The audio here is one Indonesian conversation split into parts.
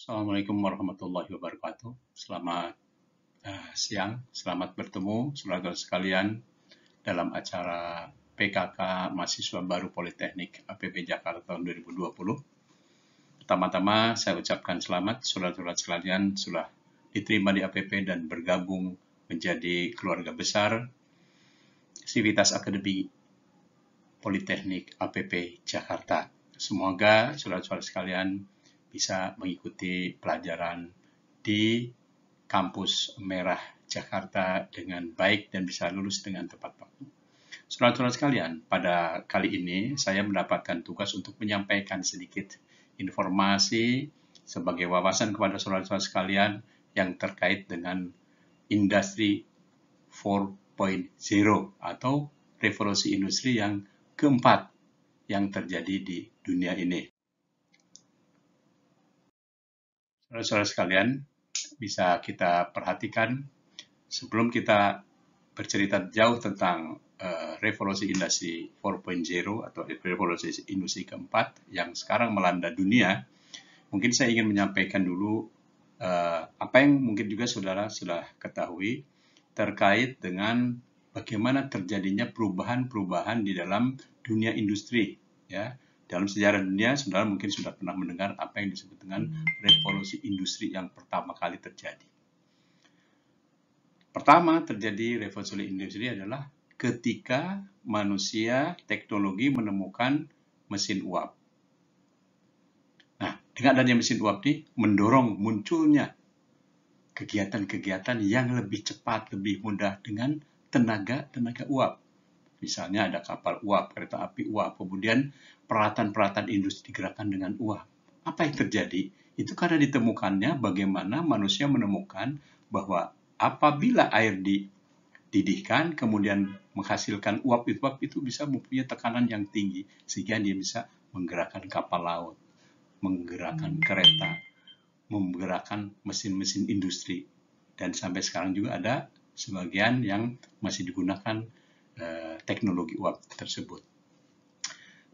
Assalamualaikum warahmatullahi wabarakatuh. Selamat siang, selamat bertemu saudara sekalian dalam acara PKK Mahasiswa Baru Politeknik APP Jakarta tahun 2020. Pertama-tama saya ucapkan selamat saudara-saudara sekalian sudah diterima di APP dan bergabung menjadi keluarga besar Sivitas Akademi Politeknik APP Jakarta. Semoga saudara-saudara sekalian bisa mengikuti pelajaran di kampus Merah Jakarta dengan baik dan bisa lulus dengan tepat waktu. Saudara-saudara sekalian, pada kali ini saya mendapatkan tugas untuk menyampaikan sedikit informasi sebagai wawasan kepada saudara-saudara sekalian yang terkait dengan industri 4.0 atau revolusi industri yang keempat yang terjadi di dunia ini. Saudara-saudara sekalian, bisa kita perhatikan sebelum kita bercerita jauh tentang revolusi industri 4.0 atau revolusi industri keempat yang sekarang melanda dunia, mungkin saya ingin menyampaikan dulu apa yang mungkin juga saudara sudah ketahui terkait dengan bagaimana terjadinya perubahan-perubahan di dalam dunia industri, ya. Dalam sejarah dunia, saudara mungkin sudah pernah mendengar apa yang disebut dengan revolusi industri yang pertama kali terjadi. Pertama terjadi revolusi industri adalah ketika manusia teknologi menemukan mesin uap. Nah, dengan adanya mesin uap ini mendorong munculnya kegiatan-kegiatan yang lebih cepat, lebih mudah dengan tenaga uap. Misalnya ada kapal uap, kereta api uap, kemudian peralatan-peralatan industri digerakkan dengan uap. Apa yang terjadi? Itu karena ditemukannya bagaimana manusia menemukan bahwa apabila air dididihkan, kemudian menghasilkan uap itu bisa mempunyai tekanan yang tinggi, sehingga dia bisa menggerakkan kapal laut, menggerakkan kereta, menggerakkan mesin-mesin industri. Dan sampai sekarang juga ada sebagian yang masih digunakan teknologi uap tersebut.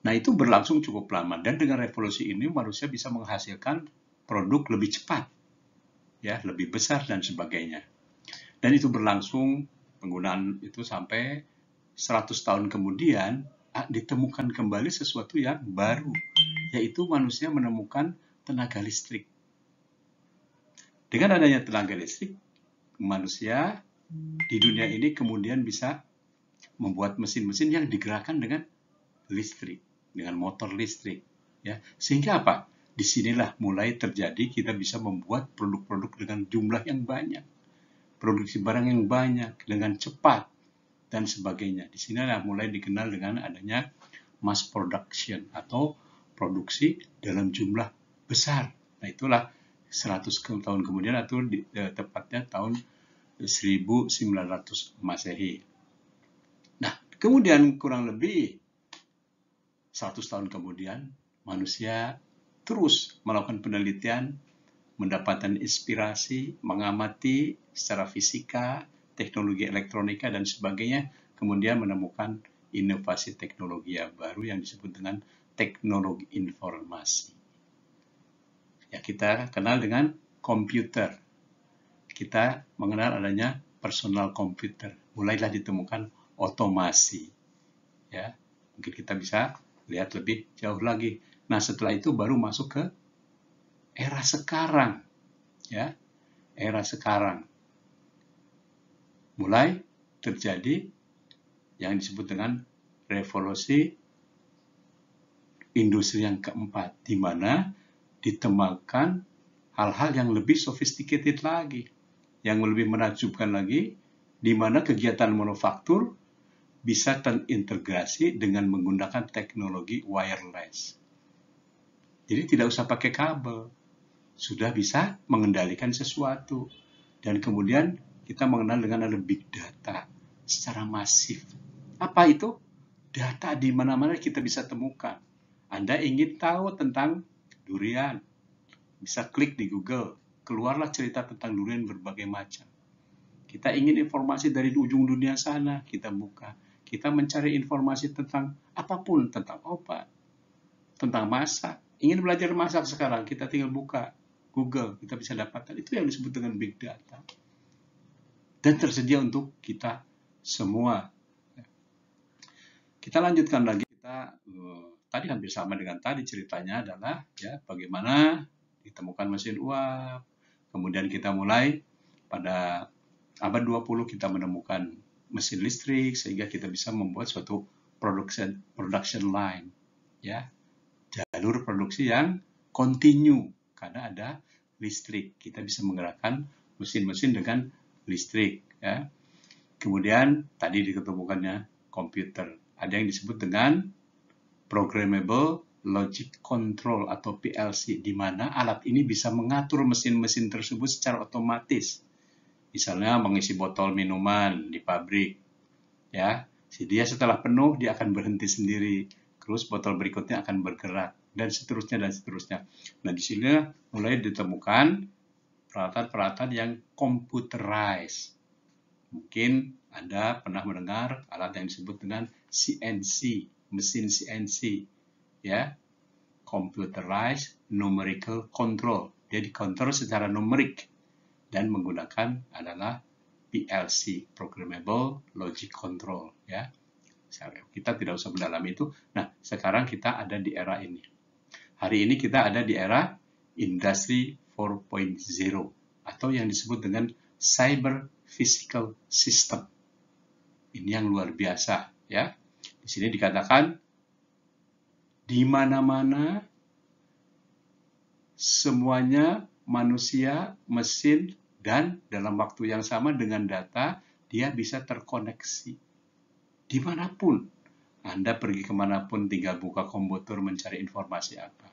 Nah, itu berlangsung cukup lama dan dengan revolusi ini manusia bisa menghasilkan produk lebih cepat, ya, lebih besar dan sebagainya. Dan itu berlangsung penggunaan itu sampai 100 tahun kemudian ditemukan kembali sesuatu yang baru, yaitu manusia menemukan tenaga listrik. Dengan adanya tenaga listrik, manusia di dunia ini kemudian bisa membuat mesin-mesin yang digerakkan dengan listrik, dengan motor listrik, ya. Sehingga apa? Disinilah mulai terjadi kita bisa membuat produk-produk dengan jumlah yang banyak, produksi barang yang banyak dengan cepat dan sebagainya. Disinilah mulai dikenal dengan adanya mass production atau produksi dalam jumlah besar. Nah, itulah 100 tahun kemudian atau tepatnya tahun 1900 Masehi. Nah, kemudian kurang lebih 100 tahun kemudian, manusia terus melakukan penelitian, mendapatkan inspirasi, mengamati secara fisika, teknologi elektronika, dan sebagainya, kemudian menemukan inovasi teknologi yang baru yang disebut dengan teknologi informasi. Ya, kita kenal dengan komputer. Kita mengenal adanya personal computer. Mulailah ditemukan otomasi. Ya, mungkin kita bisa lihat lebih jauh lagi. Nah, setelah itu baru masuk ke era sekarang, ya, era sekarang. Mulai terjadi yang disebut dengan revolusi industri yang keempat, di mana ditemukan hal-hal yang lebih sophisticated lagi, yang lebih menakjubkan lagi, di mana kegiatan manufaktur bisa terintegrasi dengan menggunakan teknologi wireless. Jadi tidak usah pakai kabel, sudah bisa mengendalikan sesuatu. Dan kemudian kita mengenal dengan ada big data secara masif. Apa itu? Data di mana-mana kita bisa temukan. Anda ingin tahu tentang durian, bisa klik di Google, keluarlah cerita tentang durian berbagai macam. Kita ingin informasi dari ujung dunia sana, kita buka. Kita mencari informasi tentang apapun, tentang obat, tentang masak. Ingin belajar masak sekarang, kita tinggal buka Google, kita bisa dapatkan. Itu yang disebut dengan big data. Dan tersedia untuk kita semua. Kita lanjutkan lagi. Tadi hampir sama dengan tadi, ceritanya adalah ya bagaimana ditemukan mesin uap. Kemudian kita mulai pada abad 20 kita menemukan mesin listrik sehingga kita bisa membuat suatu production line, ya, jalur produksi yang continue karena ada listrik. Kita bisa menggerakkan mesin-mesin dengan listrik, ya. Kemudian tadi ditemukannya komputer. Ada yang disebut dengan Programmable Logic Control atau PLC, di mana alat ini bisa mengatur mesin-mesin tersebut secara otomatis. Misalnya mengisi botol minuman di pabrik, ya, dia setelah penuh dia akan berhenti sendiri, terus botol berikutnya akan bergerak, dan seterusnya dan seterusnya. Nah, di sini mulai ditemukan peralatan-peralatan yang computerized. Mungkin Anda pernah mendengar alat yang disebut dengan CNC, mesin CNC, ya, computerized numerical control. Dia dikontrol secara numerik dan menggunakan adalah PLC, Programmable Logic Control, ya. Kita tidak usah mendalami itu. Nah, sekarang kita ada di era ini. Hari ini kita ada di era Industry 4.0 atau yang disebut dengan Cyber Physical System. Ini yang luar biasa, ya. Di sini dikatakan di mana-mana semuanya manusia, mesin, dan dalam waktu yang sama dengan data, dia bisa terkoneksi. Dimanapun. Anda pergi kemanapun, tinggal buka komputer mencari informasi apa.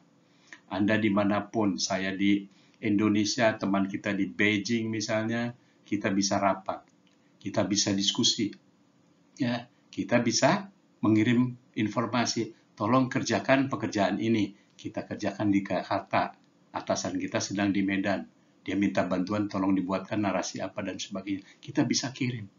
Anda dimanapun, saya di Indonesia, teman kita di Beijing misalnya, kita bisa rapat, kita bisa diskusi, ya, kita bisa mengirim informasi, tolong kerjakan pekerjaan ini, kita kerjakan di Jakarta, atasan kita sedang di Medan, dia minta bantuan, tolong dibuatkan narasi apa dan sebagainya, kita bisa kirim.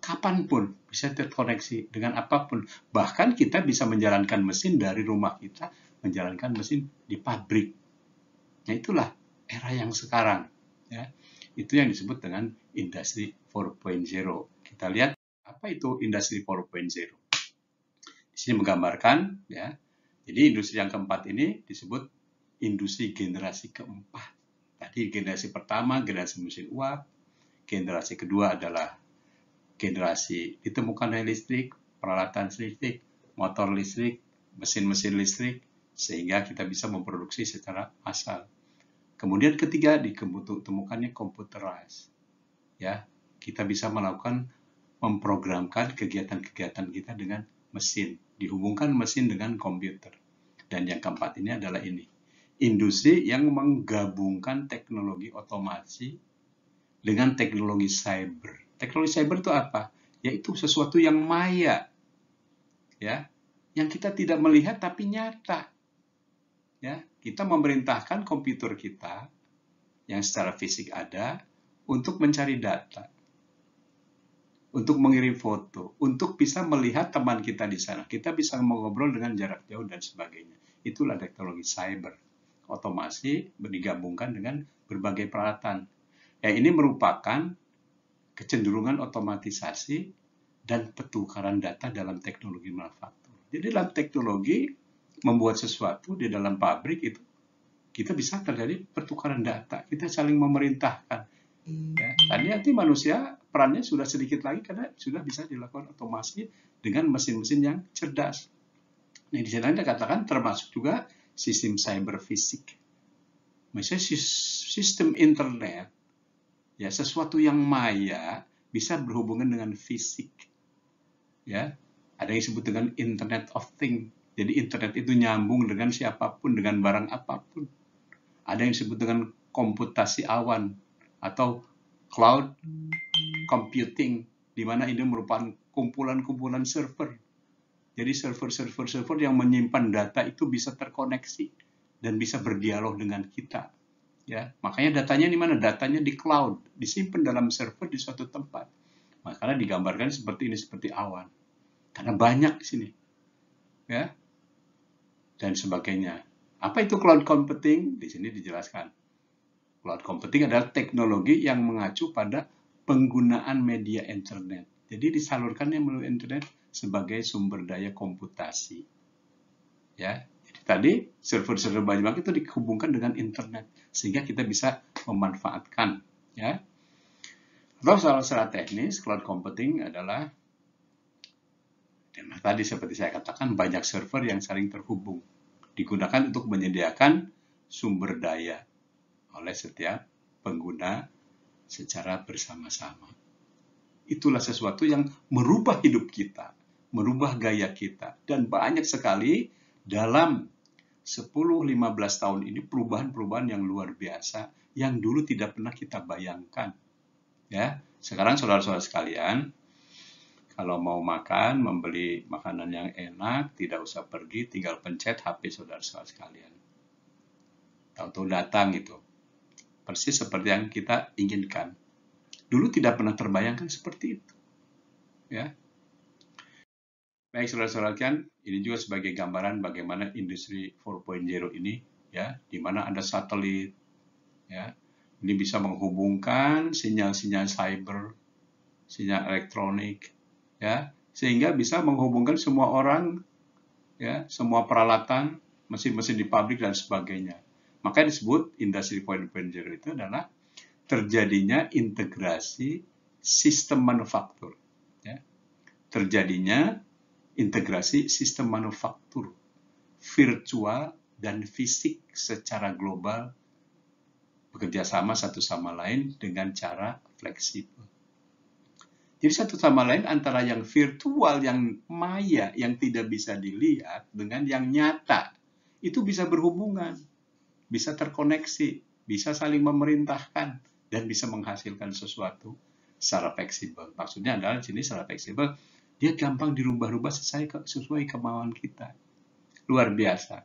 Kapanpun bisa terkoneksi dengan apapun, bahkan kita bisa menjalankan mesin dari rumah kita, menjalankan mesin di pabrik. Nah, itulah era yang sekarang, ya. Itu yang disebut dengan Industri 4.0. Kita lihat apa itu Industri 4.0. Di sini menggambarkan, ya. Jadi industri yang keempat ini disebut industri generasi keempat. Tadi generasi pertama generasi mesin uap, generasi kedua adalah generasi ditemukannya listrik, peralatan listrik, motor listrik, mesin-mesin listrik, sehingga kita bisa memproduksi secara massal. Kemudian ketiga ditemukannya computerized, ya, kita bisa melakukan memprogramkan kegiatan-kegiatan kita dengan mesin, dihubungkan mesin dengan komputer. Dan yang keempat ini adalah ini, industri yang menggabungkan teknologi otomasi dengan teknologi cyber. Teknologi cyber itu apa? Yaitu sesuatu yang maya, ya, yang kita tidak melihat tapi nyata. Ya, kita memerintahkan komputer kita yang secara fisik ada untuk mencari data, untuk mengirim foto, untuk bisa melihat teman kita di sana. Kita bisa mengobrol dengan jarak jauh dan sebagainya. Itulah teknologi cyber. Otomasi digabungkan dengan berbagai peralatan. Ya, ini merupakan kecenderungan otomatisasi dan pertukaran data dalam teknologi manufaktur. Jadi dalam teknologi membuat sesuatu di dalam pabrik itu kita bisa terjadi pertukaran data, kita saling memerintahkan. Ya, tadi nanti manusia perannya sudah sedikit lagi karena sudah bisa dilakukan otomasi dengan mesin-mesin yang cerdas. Nah, di sini Anda katakan termasuk juga sistem cyber fisik. Misalnya sistem internet, ya, sesuatu yang maya bisa berhubungan dengan fisik. Ya, ada yang disebut dengan Internet of Things. Jadi internet itu nyambung dengan siapapun, dengan barang apapun. Ada yang disebut dengan komputasi awan atau cloud computing, di mana ini merupakan kumpulan-kumpulan server. Jadi server yang menyimpan data itu bisa terkoneksi dan bisa berdialog dengan kita. Ya, makanya datanya di mana? Datanya di cloud, disimpan dalam server di suatu tempat. Makanya digambarkan seperti ini, seperti awan. Karena banyak di sini. Ya. Dan sebagainya. Apa itu cloud computing? Di sini dijelaskan. Cloud computing adalah teknologi yang mengacu pada penggunaan media internet. Jadi disalurkannya melalui internet sebagai sumber daya komputasi. Ya, jadi tadi server-server banyak itu dihubungkan dengan internet sehingga kita bisa memanfaatkan. Ya, atau secara teknis, cloud computing adalah tadi seperti saya katakan banyak server yang saling terhubung digunakan untuk menyediakan sumber daya oleh setiap pengguna secara bersama-sama. Itulah sesuatu yang merubah hidup kita, merubah gaya kita, dan banyak sekali dalam 10-15 tahun ini perubahan-perubahan yang luar biasa yang dulu tidak pernah kita bayangkan. Ya, sekarang saudara-saudara sekalian, kalau mau makan, membeli makanan yang enak, tidak usah pergi, tinggal pencet HP saudara-saudara sekalian. Tahu-tahu datang itu. Persis seperti yang kita inginkan. Dulu tidak pernah terbayangkan seperti itu. Ya. Baik saudara-saudara sekalian, ini juga sebagai gambaran bagaimana industri 4.0 ini, ya, di mana ada satelit, ya, ini bisa menghubungkan sinyal-sinyal cyber, sinyal elektronik, ya, sehingga bisa menghubungkan semua orang, ya, semua peralatan, mesin-mesin di pabrik dan sebagainya. Maka disebut industri 4.0 itu adalah terjadinya integrasi sistem manufaktur, ya. Terjadinya integrasi sistem manufaktur virtual dan fisik secara global bekerja sama satu sama lain dengan cara fleksibel. Jadi satu sama lain antara yang virtual, yang maya, yang tidak bisa dilihat dengan yang nyata itu bisa berhubungan, bisa terkoneksi, bisa saling memerintahkan dan bisa menghasilkan sesuatu secara fleksibel. Maksudnya adalah di sini secara fleksibel dia gampang dirubah-rubah sesuai kemauan kita. Luar biasa.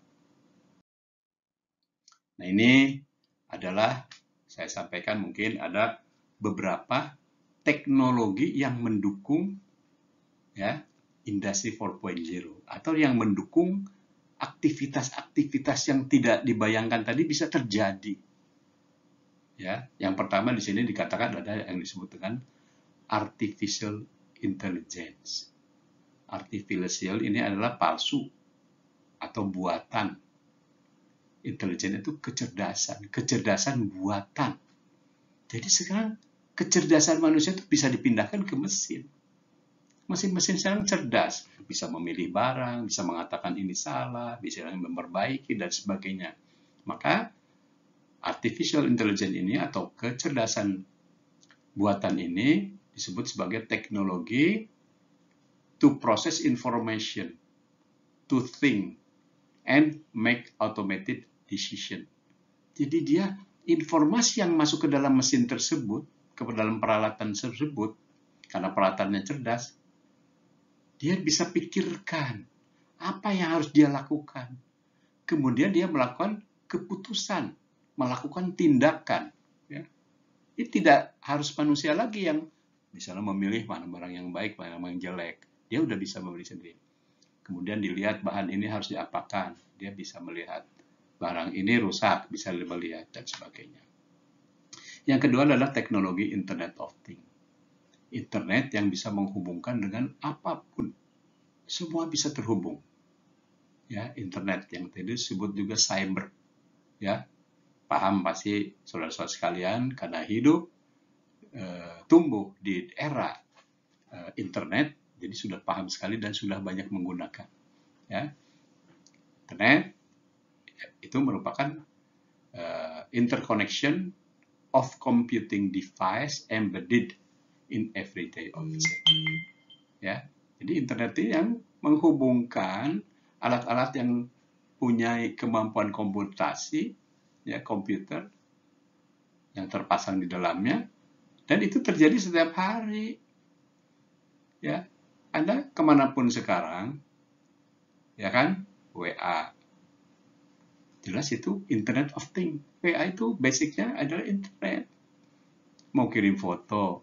Nah, ini adalah saya sampaikan mungkin ada beberapa teknologi yang mendukung, ya, industri 4.0 atau yang mendukung aktivitas-aktivitas yang tidak dibayangkan tadi bisa terjadi. Ya, yang pertama di sini dikatakan ada yang disebut dengan artificial intelligence. Artificial ini adalah palsu atau buatan. Intelijen itu kecerdasan buatan. Jadi sekarang kecerdasan manusia itu bisa dipindahkan ke mesin. Mesin-mesin sekarang cerdas, bisa memilih barang, bisa mengatakan ini salah, bisa memperbaiki dan sebagainya. Maka artificial intelligence ini atau kecerdasan buatan ini disebut sebagai teknologi to process information, to think, and make automated decision. Jadi dia informasi yang masuk ke dalam mesin tersebut, ke dalam peralatan tersebut, karena peralatannya cerdas, dia bisa pikirkan apa yang harus dia lakukan. Kemudian dia melakukan keputusan, melakukan tindakan. Ya. Ini tidak harus manusia lagi yang misalnya memilih mana barang yang baik, mana yang jelek. Dia udah bisa memilih sendiri. Kemudian dilihat bahan ini harus diapakan. Dia bisa melihat barang ini rusak, bisa melihat dan sebagainya. Yang kedua adalah teknologi Internet of Things. Internet yang bisa menghubungkan dengan apapun. Semua bisa terhubung. Ya, internet yang tadi disebut juga cyber. Ya, paham pasti saudara-saudara sekalian karena hidup tumbuh di era internet, jadi sudah paham sekali dan sudah banyak menggunakan. Ya, internet itu merupakan interconnection of computing device embedded in everyday object. Ya, jadi internet ini yang menghubungkan alat-alat yang punya kemampuan komputasi, ya, komputer yang terpasang di dalamnya, dan itu terjadi setiap hari. Ya, Anda kemanapun sekarang, ya kan, WA. Jelas itu Internet of Things. WA itu basicnya adalah internet. Mau kirim foto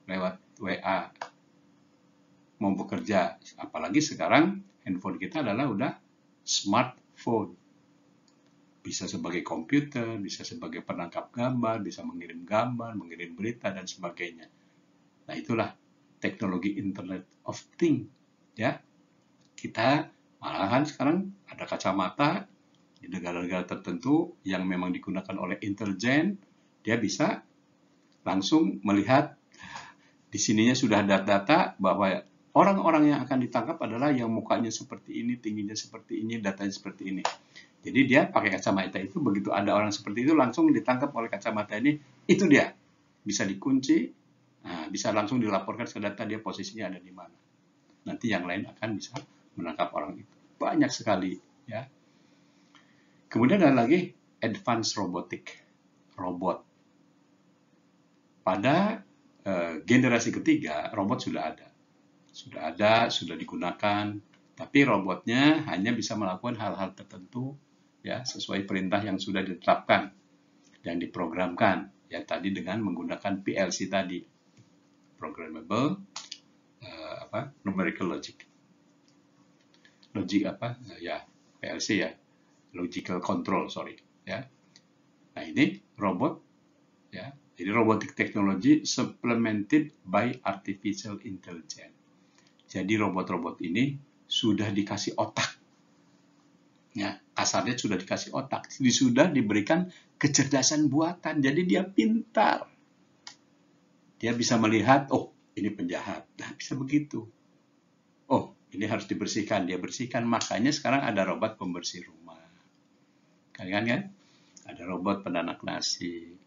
lewat WA, mau bekerja, apalagi sekarang handphone kita adalah udah smartphone. Bisa sebagai komputer, bisa sebagai penangkap gambar, bisa mengirim gambar, mengirim berita, dan sebagainya. Nah, itulah teknologi Internet of Things. Ya, kita malahan sekarang ada kacamata di negara-negara tertentu yang memang digunakan oleh intelijen, dia bisa langsung melihat di sininya sudah ada data bahwa orang-orang yang akan ditangkap adalah yang mukanya seperti ini, tingginya seperti ini, datanya seperti ini. Jadi dia pakai kacamata itu, begitu ada orang seperti itu langsung ditangkap oleh kacamata ini, itu dia. Bisa dikunci, bisa langsung dilaporkan ke data dia posisinya ada di mana. Nanti yang lain akan bisa menangkap orang itu. Banyak sekali, ya. Kemudian ada lagi advanced robotic, robot. Pada generasi ketiga, robot sudah ada, sudah digunakan, tapi robotnya hanya bisa melakukan hal-hal tertentu, ya, sesuai perintah yang sudah ditetapkan dan diprogramkan, ya, tadi dengan menggunakan PLC tadi, programmable numerical logic PLC, ya, logical control, ya. Nah, ini robot, ya. Jadi robotic technology supplemented by artificial intelligence. Jadi robot-robot ini sudah dikasih otak. Ya, kasarnya sudah dikasih otak. Sudah diberikan kecerdasan buatan. Jadi dia pintar. Dia bisa melihat, oh, ini penjahat. Nah, bisa begitu. Oh, ini harus dibersihkan. Dia bersihkan. Makanya sekarang ada robot pembersih rumah. Kan? Ada robot penanak nasi.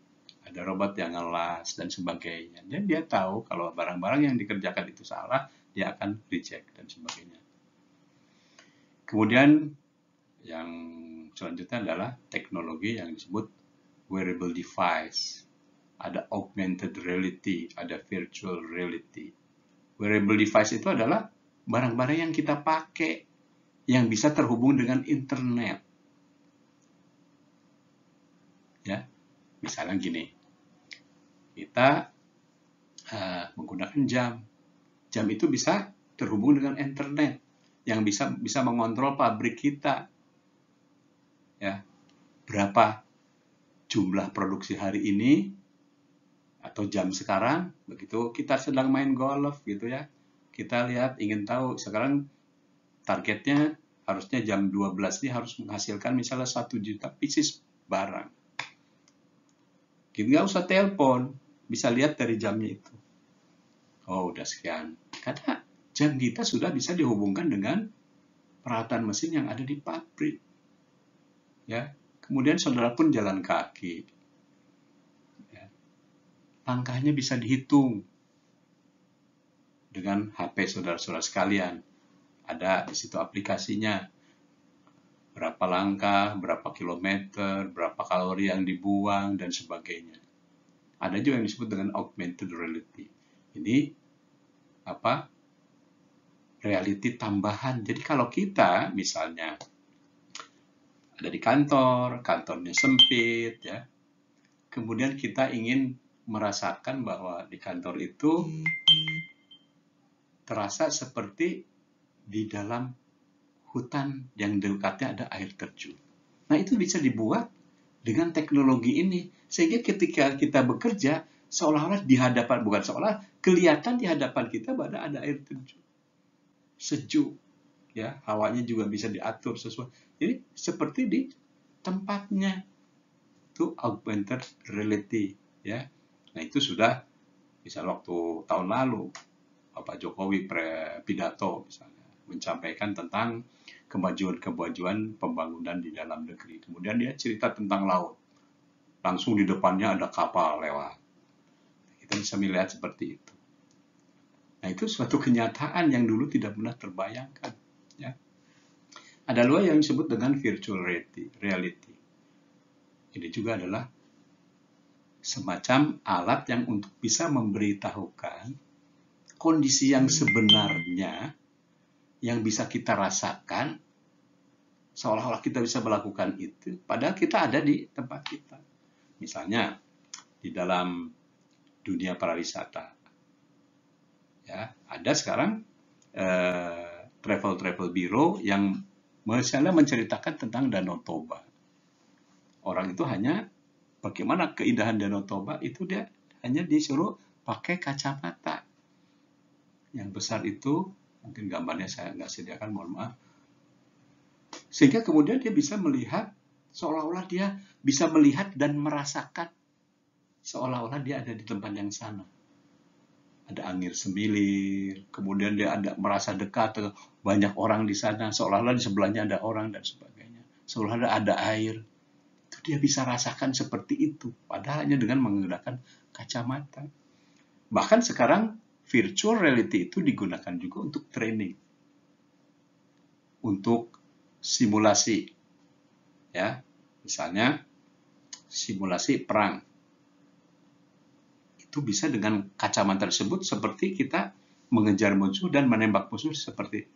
Ada robot yang ngelas dan sebagainya. Dan dia tahu kalau barang-barang yang dikerjakan itu salah, dia akan reject dan sebagainya. Kemudian yang selanjutnya adalah teknologi yang disebut wearable device. Ada augmented reality, ada virtual reality. Wearable device itu adalah barang-barang yang kita pakai yang bisa terhubung dengan internet. Ya, misalnya gini, kita menggunakan jam. Jam itu bisa terhubung dengan internet yang bisa mengontrol pabrik kita. Ya, berapa jumlah produksi hari ini atau jam sekarang, begitu kita sedang main golf gitu ya. Kita lihat, ingin tahu sekarang targetnya harusnya jam 12 ini harus menghasilkan misalnya 1 juta pieces barang. Kita nggak usah telepon, bisa lihat dari jamnya itu. Oh, udah sekian. Karena jam kita sudah bisa dihubungkan dengan peralatan mesin yang ada di pabrik. Ya, kemudian saudara pun jalan kaki. Ya. Langkahnya bisa dihitung dengan HP saudara-saudara sekalian. Ada di situ aplikasinya. Berapa langkah, berapa kilometer, berapa kalori yang dibuang, dan sebagainya. Ada juga yang disebut dengan augmented reality. Ini reality tambahan. Jadi kalau kita misalnya ada di kantornya sempit, ya. Kemudian kita ingin merasakan bahwa di kantor itu terasa seperti di dalam hutan yang dekatnya ada air terjun. Nah, itu bisa dibuat dengan teknologi ini. Sehingga ketika kita bekerja, seolah-olah di hadapan, bukan seolah, kelihatan di hadapan kita bahwa ada air terjun. Sejuk, ya, hawanya juga bisa diatur sesuai. Jadi seperti di tempatnya. Itu augmented reality, ya. Nah, itu sudah misalnya waktu tahun lalu Bapak Jokowi pidato misalnya menyampaikan tentang kemajuan pembangunan di dalam negeri. Kemudian dia cerita tentang laut. Langsung di depannya ada kapal lewat. Kita bisa melihat seperti itu. Nah, itu suatu kenyataan yang dulu tidak pernah terbayangkan, ya. Ada dua yang disebut dengan virtual reality. Ini juga adalah semacam alat yang untuk bisa memberitahukan kondisi yang sebenarnya yang bisa kita rasakan, seolah-olah kita bisa melakukan itu, padahal kita ada di tempat kita. Misalnya di dalam dunia pariwisata, ya, ada sekarang travel bureau yang misalnya menceritakan tentang Danau Toba. Orang itu hanya bagaimana keindahan Danau Toba itu dia hanya disuruh pakai kacamata. Yang besar itu, mungkin gambarnya saya nggak sediakan, mohon maaf. Sehingga kemudian dia bisa melihat, seolah-olah dia bisa melihat dan merasakan, seolah-olah dia ada di tempat yang sana. Ada angin semilir, kemudian dia ada merasa dekat, banyak orang di sana, seolah-olah di sebelahnya ada orang dan sebagainya. Seolah-olah ada air. Itu dia bisa rasakan seperti itu, padahal hanya dengan menggunakan kacamata. Bahkan sekarang virtual reality itu digunakan juga untuk training, untuk simulasi, ya, misalnya simulasi perang. Itu bisa dengan kacamata tersebut seperti kita mengejar musuh dan menembak musuh seperti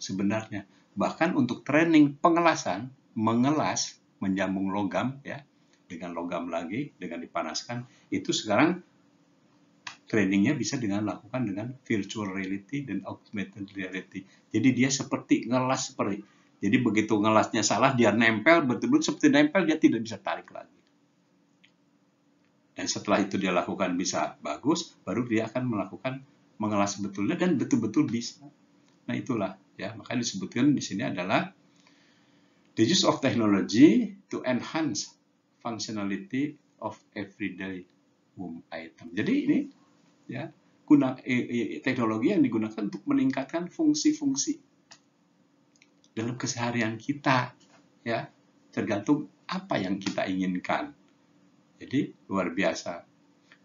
sebenarnya. Bahkan untuk training pengelasan, mengelas, menjambung logam, ya, dengan logam lagi, dengan dipanaskan, itu sekarang trainingnya bisa lakukan dengan virtual reality dan augmented reality. Jadi dia seperti ngelas seperti. Jadi begitu ngelasnya salah, dia nempel, betul-betul seperti nempel, dia tidak bisa tarik lagi. Dan setelah itu dia lakukan bisa bagus, baru dia akan melakukan mengelas sebetulnya dan betul-betul bisa. Nah itulah, ya, makanya disebutkan di sini adalah the use of technology to enhance functionality of everyday home item. Jadi ini, ya, teknologi yang digunakan untuk meningkatkan fungsi-fungsi dalam keseharian kita, ya, tergantung apa yang kita inginkan. Jadi luar biasa.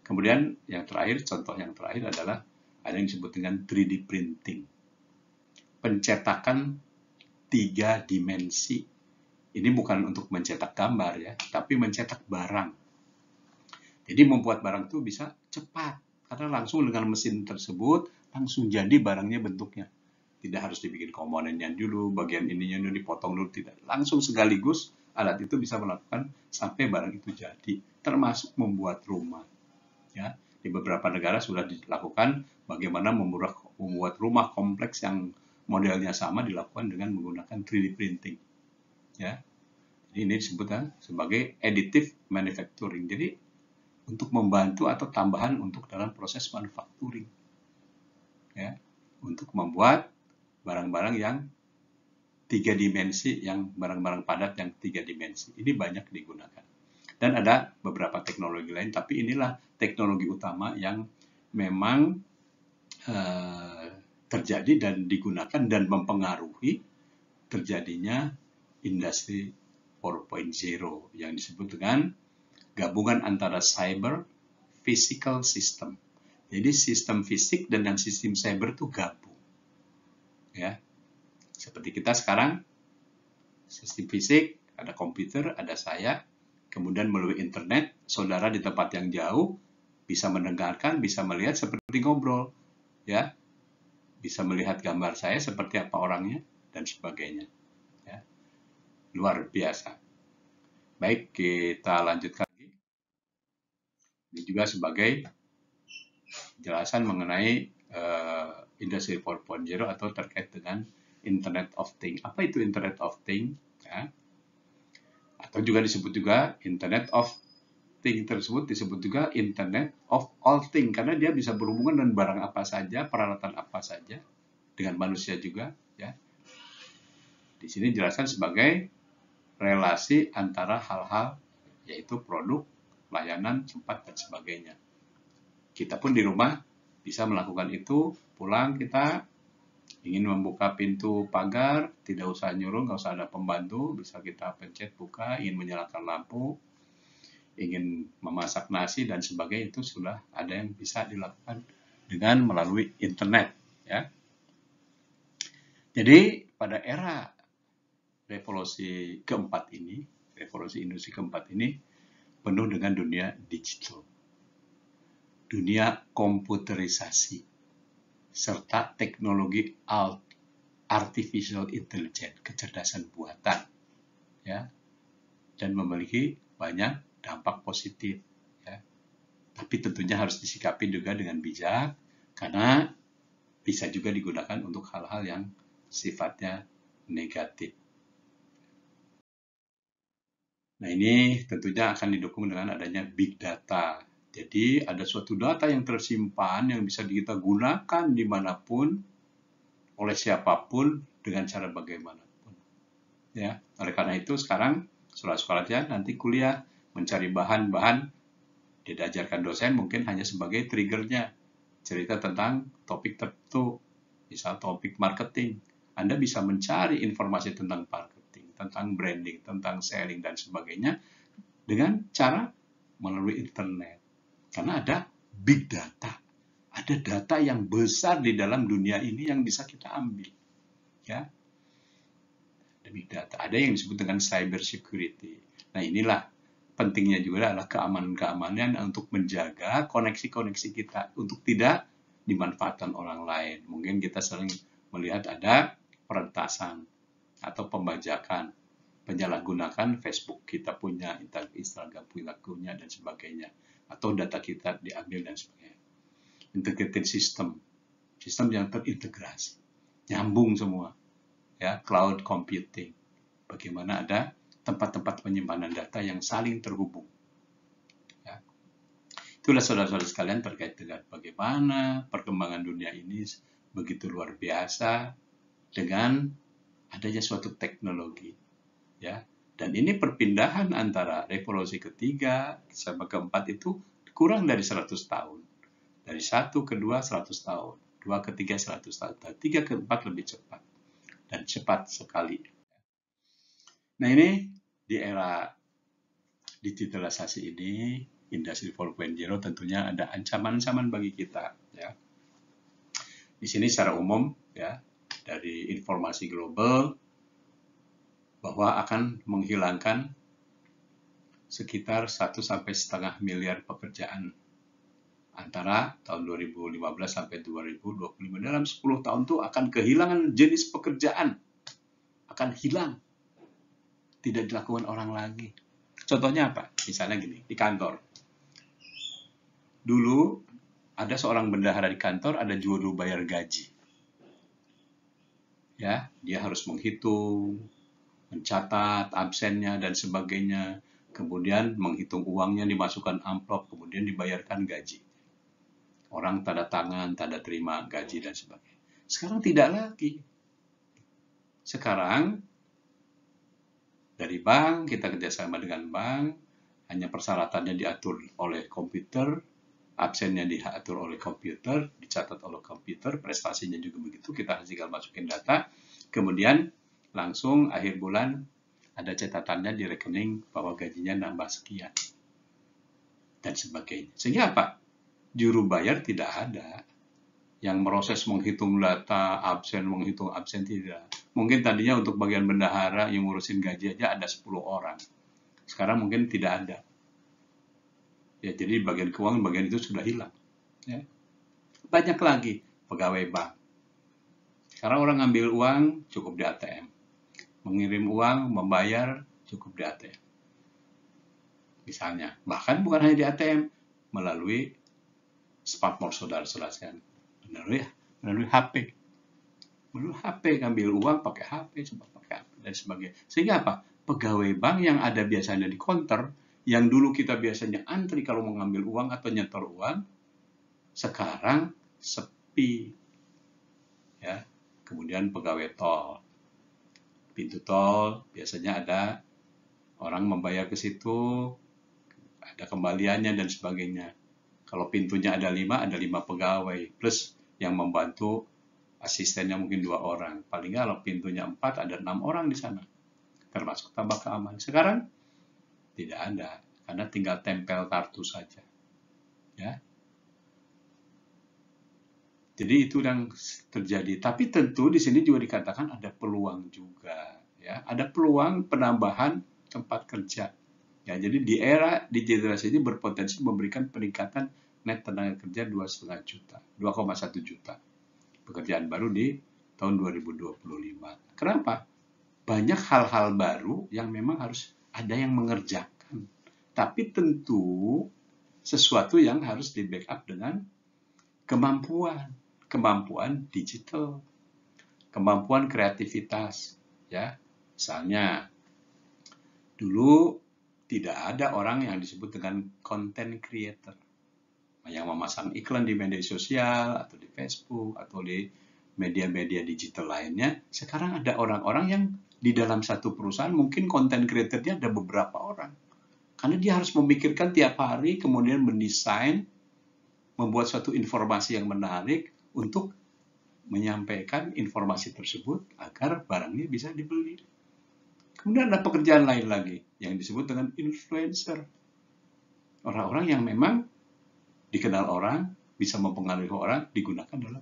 Kemudian yang terakhir, contoh yang terakhir adalah ada yang disebut dengan 3D printing. Pencetakan 3 dimensi. Ini bukan untuk mencetak gambar, ya, tapi mencetak barang. Jadi membuat barang itu bisa cepat, karena langsung dengan mesin tersebut langsung jadi barangnya bentuknya. Tidak harus dibikin komponennya dulu, bagian ininya dulu dipotong dulu, tidak. Langsung sekaligus alat itu bisa melakukan sampai barang itu jadi, termasuk membuat rumah. Ya, di beberapa negara sudah dilakukan bagaimana membuat rumah kompleks yang modelnya sama dilakukan dengan menggunakan 3D printing. Ya, jadi ini disebut sebagai additive manufacturing. Jadi untuk membantu atau tambahan untuk dalam proses manufacturing, ya, untuk membuat barang-barang yang 3 dimensi, yang barang-barang padat yang 3 dimensi. Ini banyak digunakan. Dan ada beberapa teknologi lain, tapi inilah teknologi utama yang memang terjadi dan digunakan dan mempengaruhi terjadinya industri 4.0 yang disebut dengan gabungan antara cyber physical system. Jadi sistem fisik dan sistem cyber itu gabung. Ya. Seperti kita sekarang, sistem fisik, ada komputer, ada saya, kemudian melalui internet, saudara di tempat yang jauh bisa mendengarkan, bisa melihat seperti ngobrol, ya, bisa melihat gambar saya seperti apa orangnya dan sebagainya. Ya. Luar biasa. Baik, kita lanjutkan lagi. Ini juga sebagai penjelasan mengenai Industri 4.0 atau terkait dengan Internet of Things. Apa itu Internet of Things? Ya. Atau juga disebut juga Internet of Things tersebut disebut juga Internet of All Things karena dia bisa berhubungan dengan barang apa saja, peralatan apa saja, dengan manusia juga. Ya. Di sini dijelaskan sebagai relasi antara hal-hal, yaitu produk, layanan, tempat, dan sebagainya. Kita pun di rumah bisa melakukan itu, pulang kita ingin membuka pintu pagar, tidak usah nyuruh, nggak usah ada pembantu, bisa kita pencet buka, ingin menyalakan lampu, ingin memasak nasi dan sebagainya, itu sudah ada yang bisa dilakukan dengan melalui internet. Ya. Jadi pada era revolusi keempat ini, revolusi industri keempat ini penuh dengan dunia digital, dunia komputerisasi, serta teknologi artificial intelligence, kecerdasan buatan, ya, dan memiliki banyak dampak positif, ya. Tapi tentunya harus disikapi juga dengan bijak, karena bisa juga digunakan untuk hal-hal yang sifatnya negatif. Nah, ini tentunya akan didukung dengan adanya big data. Jadi, ada suatu data yang tersimpan yang bisa kita gunakan dimanapun, oleh siapapun, dengan cara bagaimanapun. Ya, oleh karena itu sekarang sekolah-sekolahnya nanti kuliah mencari bahan-bahan, diajarkan dosen mungkin hanya sebagai triggernya, cerita tentang topik tertentu, misal topik marketing. Anda bisa mencari informasi tentang marketing, tentang branding, tentang selling, dan sebagainya dengan cara melalui internet. Karena ada big data. Ada data yang besar di dalam dunia ini yang bisa kita ambil. Ya, ada big data. Ada yang disebut dengan cyber security. Nah, inilah pentingnya juga adalah keamanan-keamanan untuk menjaga koneksi-koneksi kita untuk tidak dimanfaatkan orang lain. Mungkin kita sering melihat ada peretasan atau pembajakan, penyalahgunakan Facebook kita punya, Instagram punya, dan sebagainya, atau data kita diambil dan sebagainya. Integrated system, sistem yang terintegrasi, nyambung semua, ya, cloud computing. Bagaimana ada tempat-tempat penyimpanan data yang saling terhubung. Ya. Itulah saudara-saudara sekalian terkait dengan bagaimana perkembangan dunia ini begitu luar biasa dengan adanya suatu teknologi. Ya, dan ini perpindahan antara revolusi ketiga sampai keempat itu kurang dari 100 tahun. Dari 1 ke 2 100 tahun, 2 ke 3 100 tahun, dan 3 ke 4 lebih cepat. Dan cepat sekali. Nah, ini di era digitalisasi ini, Industri 4.0 tentunya ada ancaman-ancaman bagi kita. Ya. Di sini secara umum, ya, dari informasi global, bahwa akan menghilangkan sekitar 1,5 miliar pekerjaan antara tahun 2015 sampai 2025. Dalam 10 tahun itu akan kehilangan jenis pekerjaan, akan hilang, tidak dilakukan orang lagi. Contohnya apa? Misalnya gini, di kantor. Dulu ada seorang bendahara di kantor, ada juru bayar gaji. Ya, dia harus menghitung, mencatat absennya dan sebagainya, kemudian menghitung uangnya, dimasukkan amplop, kemudian dibayarkan gaji. Orang tanda tangan, tanda terima gaji dan sebagainya. Sekarang tidak lagi. Sekarang dari bank, kita kerjasama dengan bank, hanya persyaratannya diatur oleh komputer, absennya diatur oleh komputer, dicatat oleh komputer, prestasinya juga begitu, kita tinggal masukin data, kemudian langsung akhir bulan ada catatannya di rekening bahwa gajinya nambah sekian dan sebagainya. Sehingga apa? Juru bayar tidak ada yang proses menghitung data menghitung absen tidak. Mungkin tadinya untuk bagian bendahara yang ngurusin gaji aja ada 10 orang. Sekarang mungkin tidak ada. Ya, jadi bagian keuangan bagian itu sudah hilang. Ya. Banyak lagi pegawai bank. Sekarang orang ngambil uang cukup di ATM. Mengirim uang, membayar, cukup di ATM. Misalnya, bahkan bukan hanya di ATM, melalui smartphone saudara-saudara sekalian, melalui HP. Melalui HP, ngambil uang pakai HP, sempat pakai HP, dan sebagainya. Sehingga apa? Pegawai bank yang ada biasanya di counter, yang dulu kita biasanya antri kalau mau ngambil uang atau nyetor uang, sekarang sepi. Ya. Kemudian pegawai tol. Pintu tol biasanya ada orang membayar ke situ, ada kembaliannya dan sebagainya. Kalau pintunya ada 5 pegawai, plus yang membantu asistennya mungkin 2 orang. Paling nggak kalau pintunya 4, ada 6 orang di sana, termasuk tambah keamanan. Sekarang tidak ada, karena tinggal tempel kartu saja. Ya. Jadi itu yang terjadi. Tapi tentu di sini juga dikatakan ada peluang juga. Ya, ada peluang penambahan tempat kerja. Ya, jadi di era digitalisasi ini berpotensi memberikan peningkatan net tenaga kerja 2,1 juta pekerjaan baru di tahun 2025. Kenapa? Banyak hal-hal baru yang memang harus ada yang mengerjakan. Tapi tentu sesuatu yang harus di backup dengan kemampuan digital, kemampuan kreativitas. Ya, misalnya dulu tidak ada orang yang disebut dengan content creator yang memasang iklan di media sosial atau di Facebook atau di media-media digital lainnya. Sekarang ada orang-orang yang di dalam satu perusahaan mungkin content creator-nya ada beberapa orang. Karena dia harus memikirkan tiap hari, kemudian mendesain, membuat suatu informasi yang menarik untuk menyampaikan informasi tersebut agar barangnya bisa dibeli. Kemudian ada pekerjaan lain lagi yang disebut dengan influencer. Orang-orang yang memang dikenal orang, bisa mempengaruhi orang, digunakan dalam.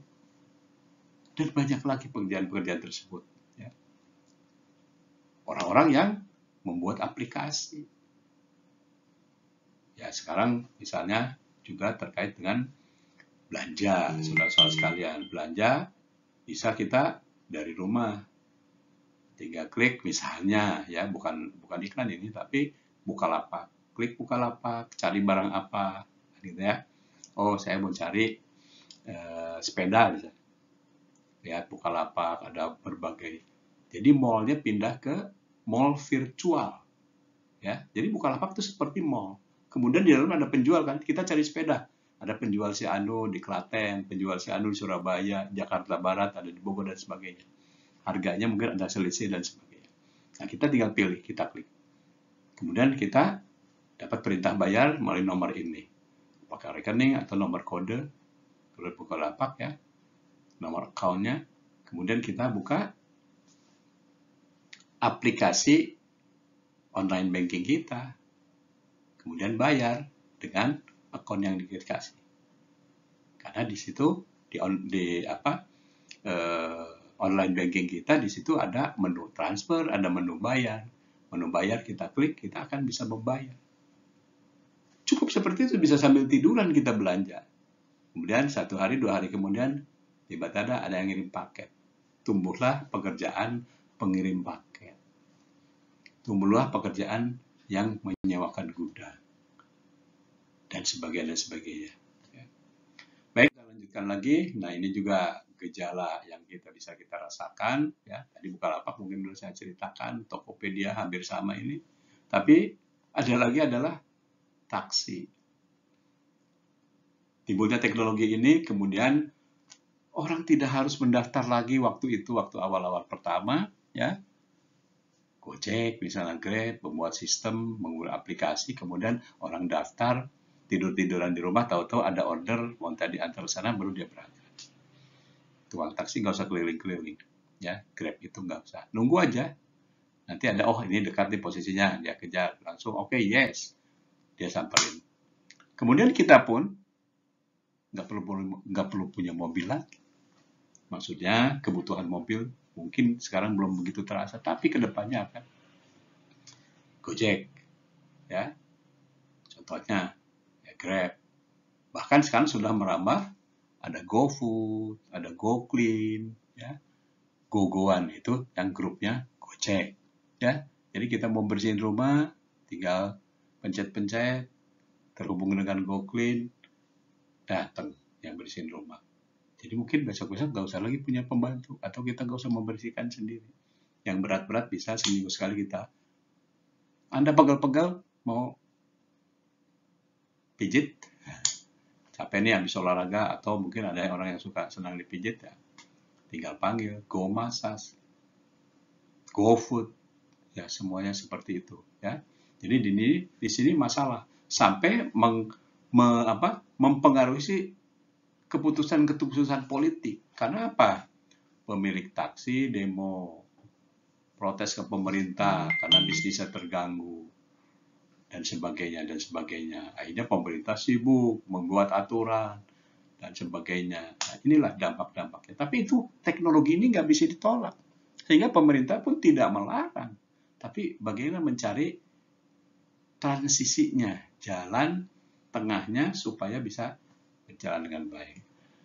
Dan banyak lagi pekerjaan-pekerjaan tersebut. Ya. Orang-orang yang membuat aplikasi. Ya, sekarang misalnya juga terkait dengan belanja, saudara-saudara sekalian. Belanja bisa kita dari rumah. Tinggal klik misalnya, ya bukan iklan ini, tapi Bukalapak. Klik Bukalapak, cari barang apa, gitu ya. Oh, saya mau cari sepeda, bisa. Lihat Bukalapak, ada berbagai. Jadi mallnya pindah ke mall virtual, ya. Jadi Bukalapak itu seperti mall. Kemudian di dalam ada penjual kan, kita cari sepeda. Ada penjual si Anu di Klaten, penjual si Anu di Surabaya, Jakarta Barat, ada di Bogor dan sebagainya. Harganya mungkin ada selisih dan sebagainya. Nah, kita tinggal pilih, kita klik. Kemudian kita dapat perintah bayar melalui nomor ini. Pakai rekening atau nomor kode, kode Bukalapak ya, nomor account-nya. Kemudian kita buka aplikasi online banking kita. Kemudian bayar dengan akun yang dikasih. Karena di situ online banking kita di situ ada menu transfer, ada menu bayar. Menu bayar kita klik, kita akan bisa membayar. Cukup seperti itu, bisa sambil tiduran kita belanja. Kemudian 1 hari, 2 hari kemudian tiba-tiba ada yang ngirim paket. Tumbuhlah pekerjaan pengirim paket. Tumbuhlah pekerjaan yang menyewakan gudang. Dan sebagainya. Baik, kita lanjutkan lagi. Nah, ini juga gejala yang kita rasakan. Ya, tadi Bukalapak mungkin belum saya ceritakan, Tokopedia hampir sama ini. Tapi ada lagi adalah taksi. Timbulnya teknologi ini, kemudian orang tidak harus mendaftar lagi waktu awal-awal pertama, ya. Gojek, misalnya Grab, membuat sistem, menggunakan aplikasi, kemudian orang daftar, tidur-tiduran di rumah, tahu-tahu ada order, mau tadi antar sana, baru dia berangkat. Tukang taksi nggak usah keliling-keliling, ya. Grab itu nggak usah. Nunggu aja. Nanti ada, oh ini dekat di posisinya, dia kejar. Langsung, oke, yes. Dia samperin. Kemudian kita pun nggak perlu punya mobil lagi. Maksudnya kebutuhan mobil mungkin sekarang belum begitu terasa, tapi kedepannya akan. Gojek, ya, contohnya ya Grab. Bahkan sekarang sudah merambah, ada GoFood, ada GoClean, ya, GoGoan itu yang grupnya Gojek, ya. Jadi kita mau bersihin rumah, tinggal pencet-pencet, terhubung dengan GoClean, datang yang bersihin rumah. Jadi mungkin besok-besok nggak usah lagi punya pembantu, atau kita nggak usah membersihkan sendiri. Yang berat-berat bisa seminggu sekali kita. Anda pegel-pegel mau pijit, capek nih habis olahraga, atau mungkin ada orang yang suka senang dipijit, ya tinggal panggil Go Massage, GoFood, ya semuanya seperti itu, ya. Jadi di sini masalah sampai mempengaruhi si keputusan politik. Karena apa? Pemilik taksi demo protes ke pemerintah karena bisnisnya terganggu dan sebagainya. Akhirnya pemerintah sibuk membuat aturan dan sebagainya. Nah, inilah dampak-dampaknya. Tapi itu teknologi ini nggak bisa ditolak, sehingga pemerintah pun tidak melarang. Tapi bagaimana mencari transisinya, jalan tengahnya supaya bisa berjalan dengan baik.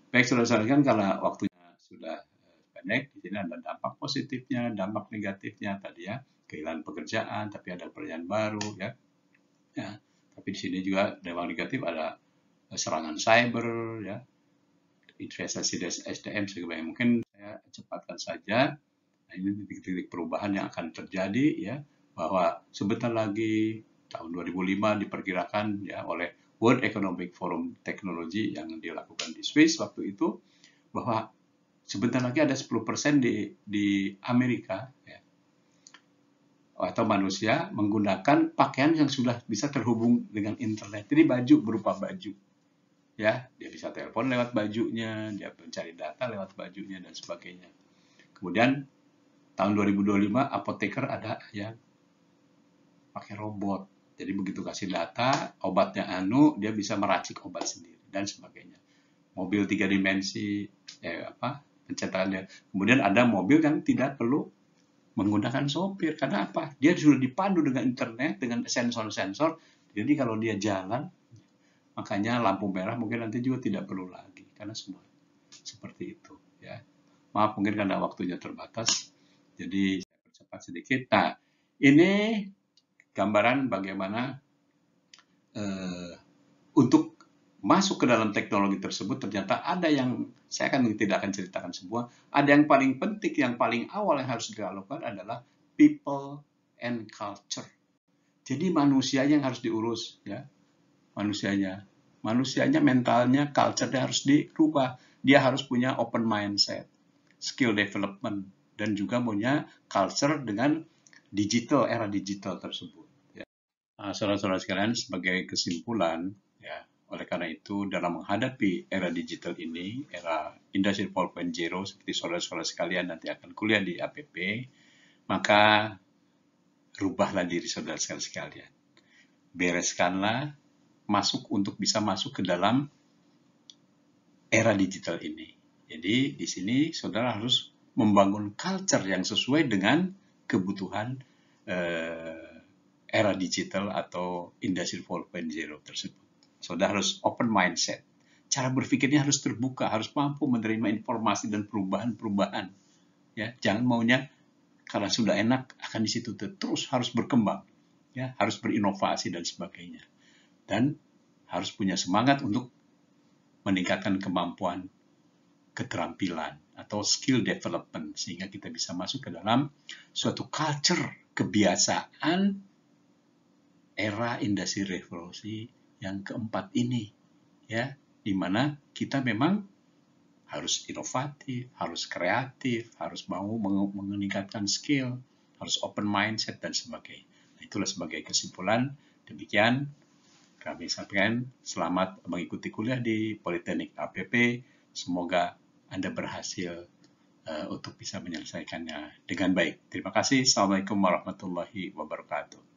Baik, saudara-saudara, kan kalau waktunya sudah pendek, di sini ada dampak positifnya, dampak negatifnya tadi ya, kehilangan pekerjaan, tapi ada pekerjaan baru ya. Ya, tapi di sini juga dampak negatif ada serangan cyber ya, investasi SDM sebagainya. Mungkin saya cepatkan saja. Nah, ini titik-titik perubahan yang akan terjadi ya, bahwa sebentar lagi tahun 2005 diperkirakan ya oleh World Economic Forum Teknologi yang dilakukan di Swiss waktu itu, bahwa sebentar lagi ada 10% di Amerika ya, atau manusia menggunakan pakaian yang sudah bisa terhubung dengan internet. Jadi baju berupa baju. Ya, dia bisa telepon lewat bajunya, dia mencari data lewat bajunya dan sebagainya. Kemudian tahun 2025 apoteker ada yang pakai robot. Jadi begitu kasih data, obatnya dia bisa meracik obat sendiri dan sebagainya. Mobil 3 dimensi, pencetakannya. Kemudian ada mobil yang tidak perlu menggunakan sopir. Karena apa? Dia sudah dipandu dengan internet, dengan sensor-sensor. Jadi kalau dia jalan, makanya lampu merah mungkin nanti juga tidak perlu lagi. Karena semua seperti itu. Ya. Maaf, mungkin karena waktunya terbatas. Jadi saya percepat sedikit. Nah, ini gambaran bagaimana untuk masuk ke dalam teknologi tersebut ternyata ada yang saya tidak akan ceritakan semua. Ada yang paling penting, yang paling awal yang harus dilakukan adalah people and culture. Jadi manusia yang harus diurus, ya, manusianya, mentalnya, culture-nya harus dirubah. Dia harus punya open mindset, skill development, dan juga punya culture dengan digital, era digital tersebut. Saudara-saudara sekalian, sebagai kesimpulan, ya, oleh karena itu dalam menghadapi era digital ini, era Industri 4.0, seperti saudara-saudara sekalian nanti akan kuliah di APP, maka rubahlah diri saudara sekalian. Bereskanlah untuk bisa masuk ke dalam era digital ini. Jadi di sini saudara harus membangun culture yang sesuai dengan kebutuhan era digital atau Industri 4.0 tersebut. Saudara harus open mindset. Cara berpikirnya harus terbuka, harus mampu menerima informasi dan perubahan-perubahan. Ya, jangan maunya karena sudah enak akan di situ terus, harus berkembang. Ya, harus berinovasi dan sebagainya. Dan harus punya semangat untuk meningkatkan kemampuan, keterampilan atau skill development sehingga kita bisa masuk ke dalam suatu culture, kebiasaan era industri revolusi yang keempat ini, ya, di mana kita memang harus inovatif, harus kreatif, harus mau meningkatkan skill, harus open mindset dan sebagainya. Nah, itulah sebagai kesimpulan. Demikian kami sampaikan. Selamat mengikuti kuliah di Politeknik APP. Semoga Anda berhasil untuk bisa menyelesaikannya dengan baik. Terima kasih. Assalamualaikum warahmatullahi wabarakatuh.